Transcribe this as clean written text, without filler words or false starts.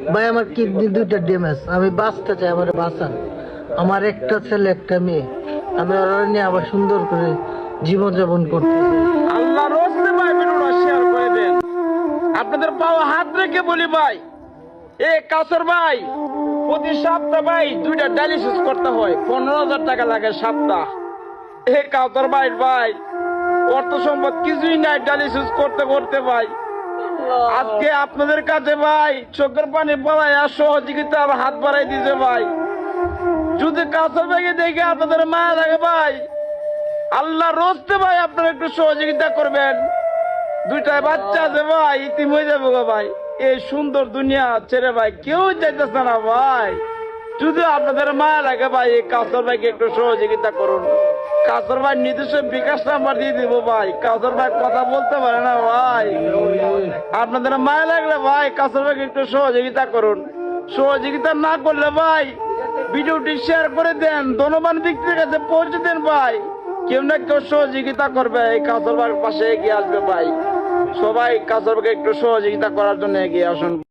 ভাই আমার কিডনি দুইটা ড্যামেজ, আমি বাঁচতে চাই, আমার বাঁচান। আমার একটা ছেলে একটা মেয়ে, আমি ওরা নিয়ে আবার সুন্দর করে জীবনযাপন করতে চাই। আল্লাহর রাস্তায় ভাই ভিডিওটা শেয়ার করে দেন। আপনাদের পাওয়া হাত রেখে বলি ভাই, এ কাসর ভাই প্রতি সপ্তাহ ভাই 2টা ডায়ালিসিস করতে হয়, 15,000 টাকা লাগে সপ্তাহ। এ কাসর ভাই ভাই অর্থ সম্পদ কিছুই নাই ডায়ালিসিস করতে করতে ভাই। আজকে আপনাদের কাছে ভাই চোখের পানি পড়ায় সহযোগিতার হাত বাড়াই দিছে ভাই। যদি কাসর ভাইকে দেখে আপনাদের মায়া লাগে ভাই, আল্লাহর রাস্তে ভাই আপনারা একটু সহযোগিতা করবেন। 2টা বাচ্চা আছে ভাই, ইতিম হয়ে যাবো গো ভাই। এই সুন্দর দুনিয়া ছেড়ে ভাই কেউ যাইতেছে না ভাই। যদি আপনাদের মায়া লাগে ভাই, এই কাসর ভাইকে একটু সহযোগিতা করুন। কাসর ভাই নিজস্ব বিকাশ নাম্বার দিয়ে দিব ভাই। কাসর ভাই কথা বলতে পারে না ভাই। আপনাদের মায়া লাগলে ভাই কাসর ভাইকে একটু সহযোগিতা করুন। সহযোগিতা না করলে ভাই ভিডিওটি শেয়ার করে দেন, ধনবান ব্যক্তির কাছে পৌঁছে দেন ভাই। কেউ না কেউ সহযোগিতা করবে, এই কাসর ভাইয়ের পাশে এগিয়ে আসবে ভাই। সবাই কাসর ভাইকে একটু সহযোগিতা করার জন্য এগিয়ে আসুন।